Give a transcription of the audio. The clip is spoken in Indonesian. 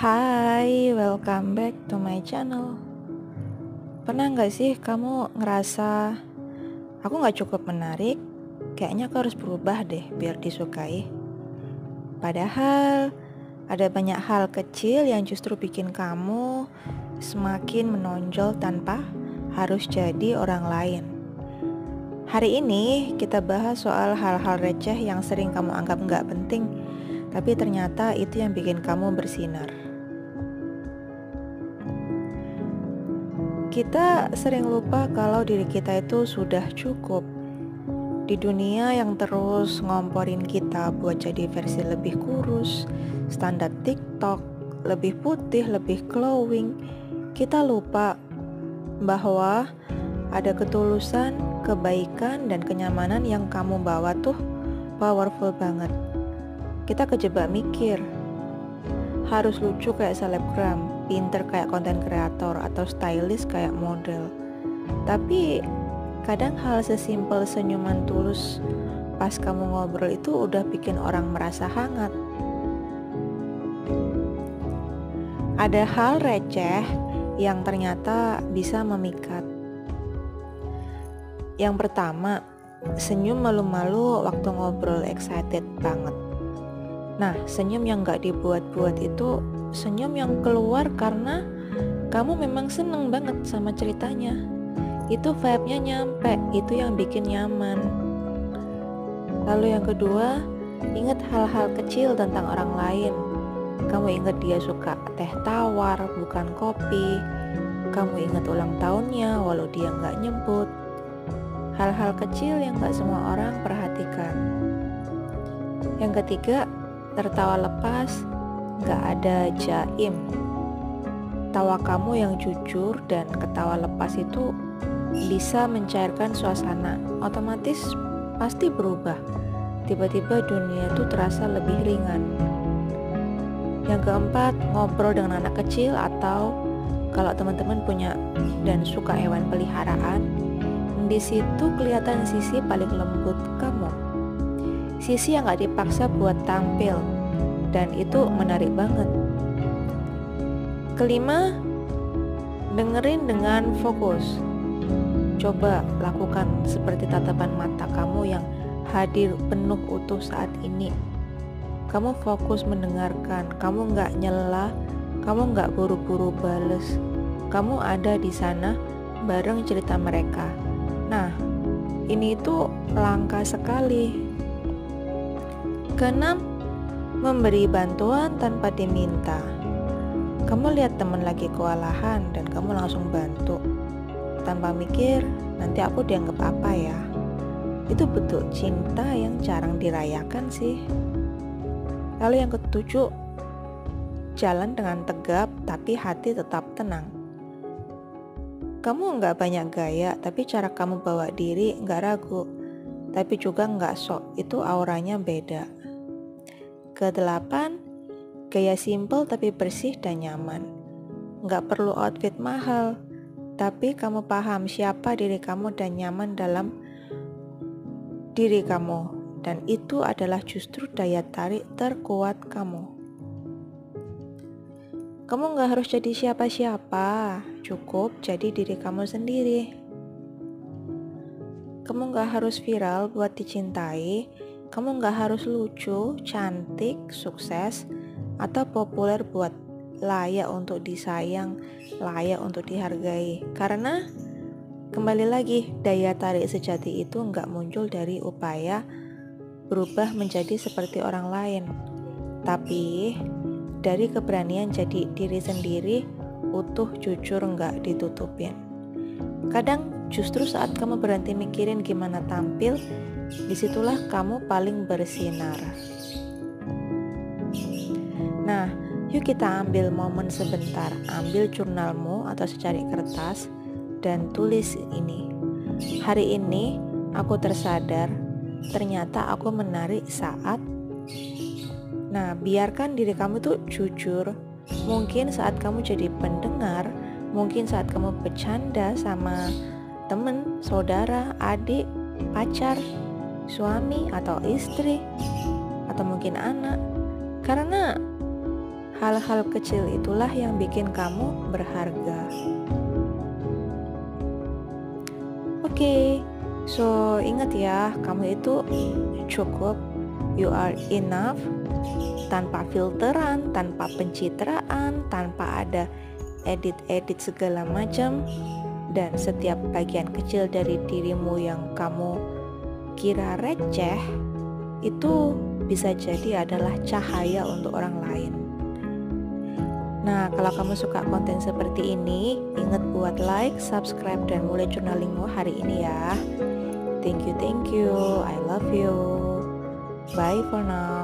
Hai, welcome back to my channel. Pernah gak sih kamu ngerasa aku gak cukup menarik? Kayaknya aku harus berubah deh biar disukai. Padahal ada banyak hal kecil yang justru bikin kamu semakin menonjol tanpa harus jadi orang lain. Hari ini kita bahas soal hal-hal receh yang sering kamu anggap gak penting, tapi ternyata itu yang bikin kamu bersinar. Kita sering lupa kalau diri kita itu sudah cukup. Di dunia yang terus ngomporin kita buat jadi versi lebih kurus, standar TikTok, lebih putih, lebih glowing, kita lupa bahwa ada ketulusan, kebaikan, dan kenyamanan yang kamu bawa tuh powerful banget. Kita kejebak mikir, harus lucu kayak selebgram, pinter kayak konten kreator, atau stylish kayak model. Tapi kadang hal sesimpel senyuman tulus pas kamu ngobrol itu udah bikin orang merasa hangat. Ada hal receh yang ternyata bisa memikat. Yang pertama, senyum malu-malu waktu ngobrol excited banget. Nah, senyum yang gak dibuat-buat itu senyum yang keluar karena kamu memang seneng banget sama ceritanya. Itu vibe-nya nyampe, itu yang bikin nyaman. Lalu yang kedua, ingat hal-hal kecil tentang orang lain. Kamu ingat dia suka teh tawar, bukan kopi. Kamu ingat ulang tahunnya walau dia gak nyebut. Hal-hal kecil yang gak semua orang perhatikan. Yang ketiga, tertawa lepas, gak ada jaim. Tawa kamu yang jujur dan ketawa lepas itu bisa mencairkan suasana. Otomatis pasti berubah. Tiba-tiba dunia itu terasa lebih ringan. Yang keempat, ngobrol dengan anak kecil atau kalau teman-teman punya dan suka hewan peliharaan, di situ kelihatan sisi paling lembut kamu. Sisi yang gak dipaksa buat tampil, dan itu menarik banget. Kelima, dengerin dengan fokus. Coba lakukan seperti tatapan mata kamu yang hadir penuh utuh saat ini. Kamu fokus mendengarkan, kamu gak nyela, kamu gak buru-buru bales. Kamu ada di sana bareng cerita mereka. Nah, ini itu langka sekali. Keenam, memberi bantuan tanpa diminta. Kamu lihat teman lagi kewalahan dan kamu langsung bantu tanpa mikir nanti aku dianggap apa ya. Itu bentuk cinta yang jarang dirayakan sih. Lalu yang ketujuh, jalan dengan tegap tapi hati tetap tenang. Kamu gak banyak gaya, tapi cara kamu bawa diri gak ragu, tapi juga gak sok, itu auranya beda. Kedelapan, gaya simple tapi bersih dan nyaman. Gak perlu outfit mahal, tapi kamu paham siapa diri kamu dan nyaman dalam diri kamu. Dan itu adalah justru daya tarik terkuat kamu. Kamu gak harus jadi siapa-siapa, cukup jadi diri kamu sendiri. Kamu gak harus viral buat dicintai. Kamu gak harus lucu, cantik, sukses, atau populer buat layak untuk disayang, layak untuk dihargai. Karena kembali lagi, daya tarik sejati itu gak muncul dari upaya berubah menjadi seperti orang lain, tapi dari keberanian jadi diri sendiri, utuh, jujur, gak ditutupin. Kadang justru saat kamu berhenti mikirin gimana tampil, disitulah kamu paling bersinar. Nah, yuk kita ambil momen sebentar. Ambil jurnalmu atau secari kertas dan tulis ini. Hari ini aku tersadar ternyata aku menarik saat. Nah, biarkan diri kamu tuh jujur. Mungkin saat kamu jadi pendengar, mungkin saat kamu bercanda sama temen, saudara, adik, pacar, suami atau istri, atau mungkin anak. Karena Hal-hal kecil itulah yang bikin kamu berharga. Oke, so ingat ya, kamu itu cukup. You are enough. Tanpa filteran, tanpa pencitraan, tanpa ada edit-edit segala macam. Dan setiap bagian kecil dari dirimu yang kamu kira receh, itu bisa jadi adalah cahaya untuk orang lain. Nah, kalau kamu suka konten seperti ini, ingat buat like, subscribe, dan mulai journalingmu hari ini ya. Thank you, I love you. Bye for now.